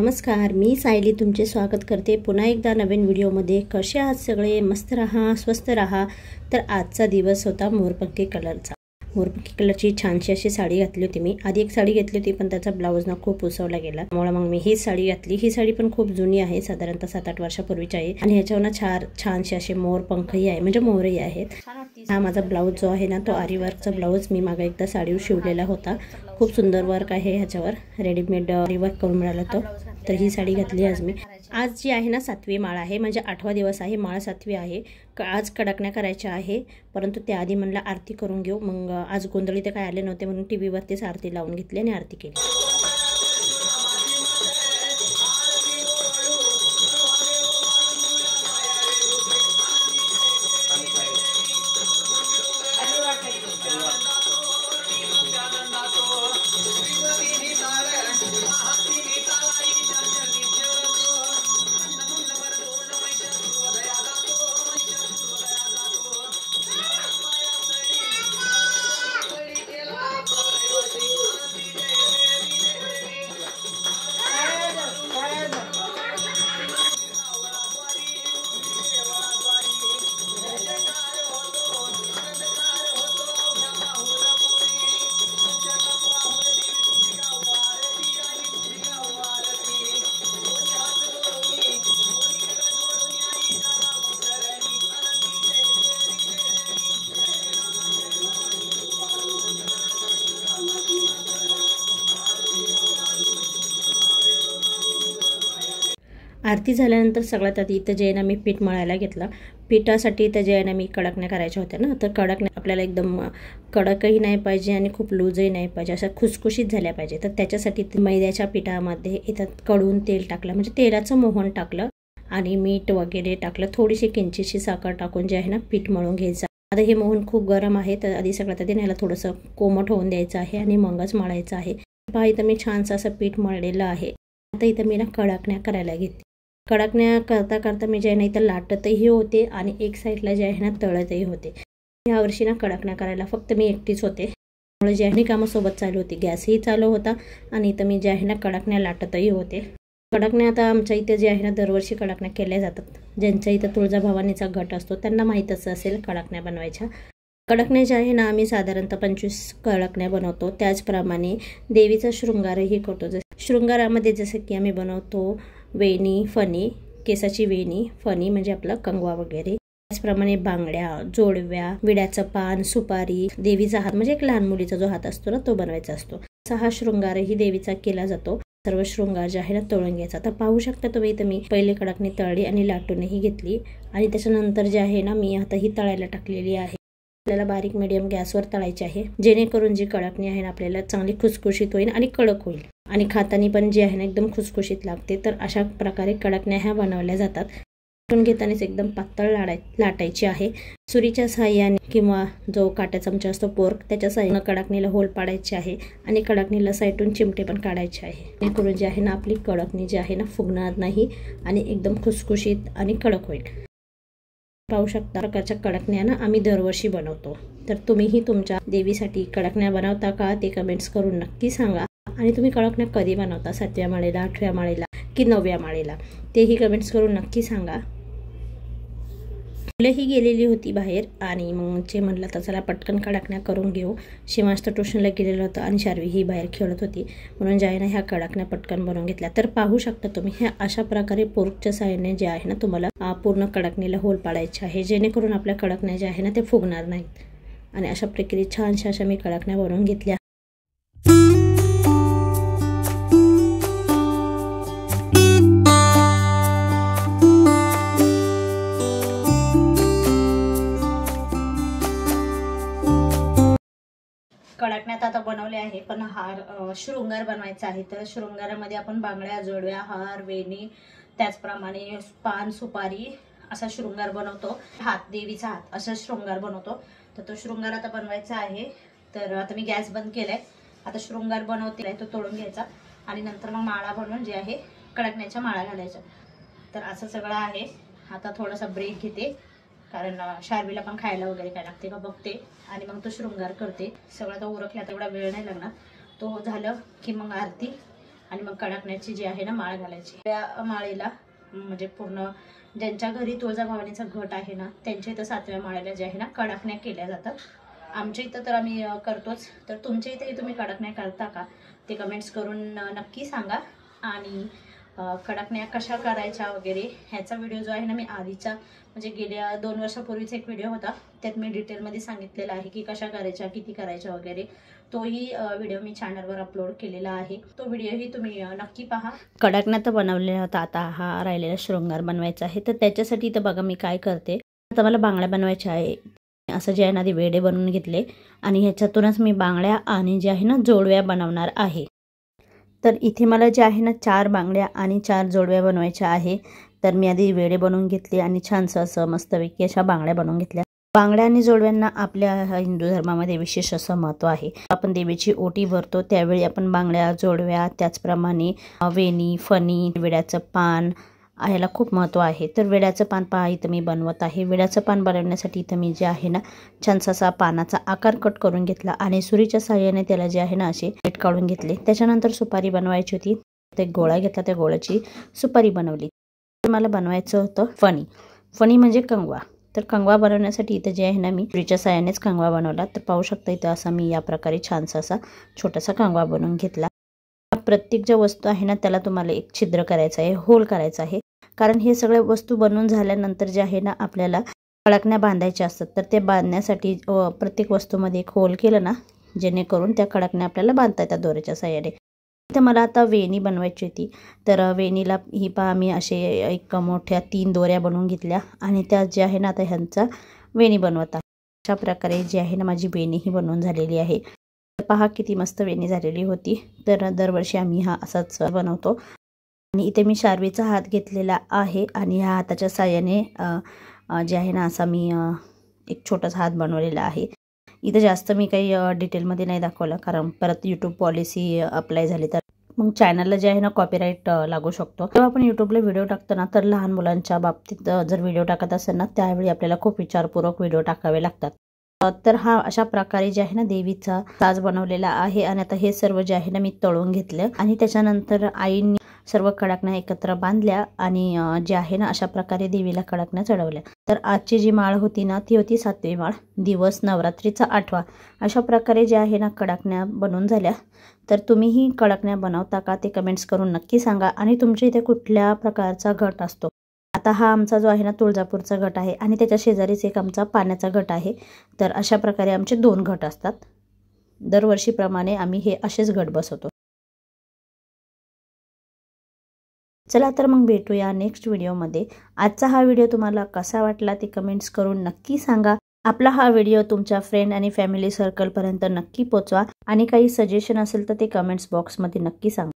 नमस्कार, मी सायली तुमचे स्वागत करते पुन्हा एकदा नवीन व्हिडिओमध्ये। कसे आहात सगळे? मस्त रहा, स्वस्थ रहा। तर आजचा दिवस होता मोरपंखी कलरचा। मोरपंखी कलरची छानशी अशी साडी घातली होती मी। आधी एक साडी घेतली होती पण त्याचा ब्लाउज ना खूप उसवला गेला, त्यामुळे मग मी ही साडी घातली। ही साडी पण खूप जुनी आहे, साधारणतः 7-8 वर्षापूर्वीची आहे आणि ह्याच्यावर ना छानसे असे मोरपंखही आहे, म्हणजे मोरही आहेत। हा माझा ब्लाउज जो आहे ना तो आरी वर्कचा ब्लाउज मी मागे एकदा साडीवर शिवलेला होता। खूप सुंदर वर्क आहे ह्याच्यावर, रेडीमेड आरी वर्क करून मिळाला तो। तर ही साडी घातली आज मी। आज जी आहे ना 7वी माळ आहे, म्हणजे 8वा दिवस आहे, माळ 7वी आहे। आज कडकण्या करायच्या आहे, परंतु त्याआधी म्हणलं आरती करून घेऊ। मग आज गोंधळी ते काय आले नव्हते म्हणून टीव्हीवरतीच आरती लावून घेतली आणि आरती केली। आरती झाल्यानंतर सगळ्यात आधी इथं जे आहे ना मी पीठ मळायला घेतला। पिठासाठी इथं जे आहे ना मी कडकण्या करायच्या होत्या ना, तर कडकण्या आपल्याला एकदम कडकही नाही पाहिजे आणि खूप लूजही नाही पाहिजे, अशा खुसखुशीत झाल्या पाहिजे। तर त्याच्यासाठी मैद्याच्या पिठामध्ये इथं कडून तेल टाकलं, म्हणजे तेलाचं मोहन टाकलं आणि मीठ वगैरे टाकलं, थोडीशी किंचितशी साखर टाकून जे आहे ना पीठ मळून घ्यायचं। आता हे मोहन खूप गरम आहे, तर आधी सगळ्यात आधी ह्याला थोडंसं कोमट होऊन द्यायचं आहे आणि मगच मळायचं आहे। पहा इथं मी छानसं असं पीठ मळलेलं आहे। आता इथं मी ना कडकण्या करायला घेतली। कडकण्या करता करता मी जे आहे ना इथं लाटतही होते आणि एक साईडला जे आहे ना तळतही होते। यावर्षी ना कडकण्या करायला फक्त मी एकटीच होते, त्यामुळे जे आहे ना कामासोबत चालू होती, गॅसही चालू होता आणि इथं मी जे आहे ना कडकण्या लाटतही होते। कडकण्या आता आमच्या इथे जे आहे ना दरवर्षी कडकण्या केल्या जातात। ज्यांच्या इथं तुळजाभवानीचा गट असतो त्यांना माहीतच असेल कडकण्या बनवायच्या। कडकण्या जे आहे ना आम्ही साधारणतः 25 कडकण्या बनवतो। त्याचप्रमाणे देवीचा शृंगारही करतो। शृंगारामध्ये जसं की आम्ही बनवतो वेणी, फणी, केसाची वेणी, फणी म्हणजे आपला कंगवा वगैरे, त्याचप्रमाणे बांगड्या, जोडव्या, विड्याचं पान, सुपारी, देवीचा हात म्हणजे एक लहान मुलीचा जो हात असतो ना तो बनवायचा असतो। असा हा शृंगारही देवीचा केला जातो। सर्व शृंगार जे आहे ना तळून घ्यायचा। आता पाहू शकता तुम्ही इथं मी पहिले कडकणी तळली आणि लाटूनही घेतली आणि त्याच्यानंतर जे आहे ना मी आता ही तळायला टाकलेली आहे। आपल्याला बारीक मीडियम गॅसवर तळायची आहे, जेणेकरून जी कडकणी आहे ना आपल्याला चांगली खुसखुशीत होईल आणि कडक होईल आणि खाताना पण जे आहे ना एकदम खुसखुशीत लागते। तर अशा प्रकारे कडकण्या ह्या बनवल्या जातात। लाटून घेतानाच एकदम पातळ लाटायची आहे। सुरीच्या साहाय्याने किंवा जो काटा चमचा असतो पोर्क त्याच्या साहाय्याने कडकणीला होल पाडायचे आहे आणि कडकणीला साईडून चिमटे पण काढायचे आहे, जेणेकरून जे आहे ना आपली कडकणी जी आहे ना फुगणार नाही आणि एकदम खुसखुशीत आणि कडक होईल। पाहू शकता प्रकारच्या कडकण्या ना आम्ही दरवर्षी बनवतो। तर तुम्हीही तुमच्या देवीसाठी कडकण्या बनवता का ते कमेंट्स करून नक्की सांगा। आणि तुम्ही कडकण्या कधी बनवता, 7व्या माळेला, 8व्या माळेला की 9व्या माळेला, तेही कमेंट्स करून नक्की सांगा। मुलंही गेलेली होती बाहेर आणि मग जे म्हटलं तर चला पटकन कडकण्या करून घेऊ। शिवांश तर ट्युशनला गेलेलं होतं आणि शार्वी ही बाहेर खेळत होती, म्हणून जे आहे ना ह्या कडकण्या पटकन बनवून घेतल्या। तर पाहू शकता तुम्ही ह्या अशा प्रकारे पोर्कच्या साहाय्याने जे आहे ना तुम्हाला पूर्ण कडकणीला होल पाडायचे आहे, जेणेकरून आपल्या कडकण्या जे आहे ना ते फुगणार नाहीत। आणि अशा प्रकारे छानशा अशा मी कडकण्या बनवून घेतल्या। कडकण्यात आता बनवले आहे, पण हार शृंगार बनवायचा आहे। तर शृंगारामध्ये आपण बांगड्या, जोडव्या, हार, वेणी, त्याचप्रमाणे पान, सुपारी असा शृंगार बनवतो। हात, देवीचा हात असा शृंगार बनवतो। तर तो शृंगार आता बनवायचा आहे। तर आता मी गॅस बंद केलाय। आता शृंगार बनवते तो तोडून घ्यायचा आणि नंतर मग माळा बनवून जे आहे कडकण्याच्या माळा घालायच्या। तर असं सगळं आहे। आता थोडासा ब्रेक घेते, कारण शार्वीला पण खायला वगैरे काय लागते का बघते आणि मग तो शृंगार करते। सगळं तो उरकला तेवढा वेळ नाही लागणार। तो झालं की मग आरती आणि मग कडकण्याची जी आहे ना माळ घालायची। त्या माळेला म्हणजे पूर्ण ज्यांच्या घरी तुळजाभवानीचा घट आहे ना त्यांच्या इथं 7व्या माळेला जे आहे ना कडकण्या केल्या जातात। आमच्या इथं तर आम्ही करतोच। तर तुमच्या इथे तुम्ही कडकण्या करता का ते कमेंट्स करून नक्की सांगा। आणि कडकण्या कशा करायच्या वगैरे ह्याचा व्हिडिओ जो आहे ना मी आधीचा म्हणजे गेल्या 2 वर्षापूर्वीचा एक व्हिडिओ होता, त्यात मी डिटेलमध्ये सांगितलेलं आहे की कशा करायच्या, किती करायच्या वगैरे। तोही व्हिडिओ मी चॅनलवर अपलोड केलेला आहे, तो व्हिडिओही तुम्ही नक्की पहा। कडकण्या तर बनवलेला होता, आता हा राहिलेला शृंगार बनवायचा आहे। तर त्याच्यासाठी तर बघा मी काय करते, आता मला बांगड्या बनवायच्या आहे। असं जे आहे ना ते वेडे बनवून घेतले आणि ह्याच्यातूनच मी बांगड्या आणि जे आहे ना जोडव्या बनवणार आहे। तर इथे मला जे आहे ना 4 बांगड्या आणि 4 जोडव्या बनवायच्या आहे। तर मी आधी वेडे बनवून घेतले आणि छानसं असं मस्तपैकी अशा बांगड्या बनवून घेतल्या। बांगड्या आणि जोडव्यांना आपल्या हिंदू धर्मामध्ये विशेष असं महत्त्व आहे। आपण देवीची ओटी भरतो त्यावेळी आपण बांगड्या, जोडव्या, त्याचप्रमाणे वेणी, फणी, विड्याचं पान ह्याला खूप महत्त्व आहे। तर विड्याचं पान पहा इथं मी बनवत आहे। विड्याचं पान बनवण्यासाठी इथं मी जे आहे ना छानसा असा पानाचा आकार कट करून घेतला आणि सुरीच्या साहाय्याने त्याला जे आहे ना असे कट काढून घेतले। त्याच्यानंतर सुपारी बनवायची होती, ते गोळा घेतला, त्या गोळ्याची सुपारी बनवली। तर मला बनवायचं होतं फणी। फणी म्हणजे कंगवा। तर कंगवा बनवण्यासाठी इथं जे आहे ना मी सुरीच्या साहाय्यानेच कंगवा बनवला। तर पाहू शकता इथं असा मी या प्रकारे छानसा असा छोटासा कंगवा बनवून घेतला। प्रत्येक ज्या वस्तू आहे ना त्याला तुम्हाला एक छिद्र करायचं आहे, होल करायचं आहे। कारण हे सगळ्या वस्तू बनवून झाल्यानंतर जे आहे ना आपल्याला कडकण्या बांधायच्या असतात। तर ते बांधण्यासाठी प्रत्येक वस्तूमध्ये एक होल केलं ना जेणेकरून त्या कडकण्या आपल्याला बांधता येतात दोऱ्याच्या साहाय्याने। तर मला आता वेणी बनवायची होती। तर वेणीला ही पहा मी असे एक मोठ्या 3 दोऱ्या बनवून घेतल्या आणि त्या जे आहे ना आता ह्यांचा वेणी बनवत आहे। अशा प्रकारे जी आहे ना माझी वेणी ही बनवून झालेली आहे। पहा किती मस्त वेणी झालेली होती। तर दरवर्षी आम्ही हा असाच बनवतो। आणि इथे मी शार्वीचा हात घेतलेला आहे आणि ह्या हाताच्या साहाय्याने जे आहे ना असा मी एक छोटासा हात बनवलेला आहे। इथे जास्त मी काही डिटेलमध्ये नाही दाखवलं कारण परत यूट्यूब पॉलिसी अप्लाय झाली तर मग चॅनलला जे आहे ना कॉपीराईट लागू शकतो। जेव्हा आपण यूट्यूबला व्हिडिओ टाकतो ना तर लहान मुलांच्या बाबतीत जर व्हिडिओ टाकत असेल ना त्यावेळी आपल्याला खूप विचारपूर्वक व्हिडिओ टाकावे लागतात। तर हा अशा प्रकारे जे आहे ना देवीचा साज बनवलेला आहे। आणि आता हे सर्व जे आहे ना मी तळून घेतलं आणि त्याच्यानंतर आईने सर्व कडकण्या एकत्र बांधल्या आणि जे आहे ना अशा प्रकारे देवीला कडकण्या चढवल्या। तर आजची जी माळ होती ना ती होती 7वी माळ, दिवस नवरात्रीचा 8वा। अशा प्रकारे जे आहे ना कडकण्या बनवून झाल्या। तर तुम्हीही कडकण्या बनवता का ते कमेंट्स करून नक्की सांगा। आणि तुमच्या इथे कुठल्या प्रकारचा घट असतो। आता हा आमचा जो आहे ना तुळजापूरचा घट आहे आणि त्याच्या शेजारीच एक आमचा पाण्याचा घट आहे। तर अशा प्रकारे आमचे 2 घट असतात। दरवर्षीप्रमाणे आम्ही हे असेच घट बसवतो। चला तर मग भेटूया नेक्स्ट व्हिडिओमध्ये। आजचा हा व्हिडिओ तुम्हाला कसा वाटला ते कमेंट्स करून नक्की सांगा। आपला हा व्हिडिओ तुमच्या फ्रेंड आणि फॅमिली सर्कलपर्यंत नक्की पोहोचवा आणि काही सजेशन असेल तर ते कमेंट्स बॉक्समध्ये नक्की सांगा।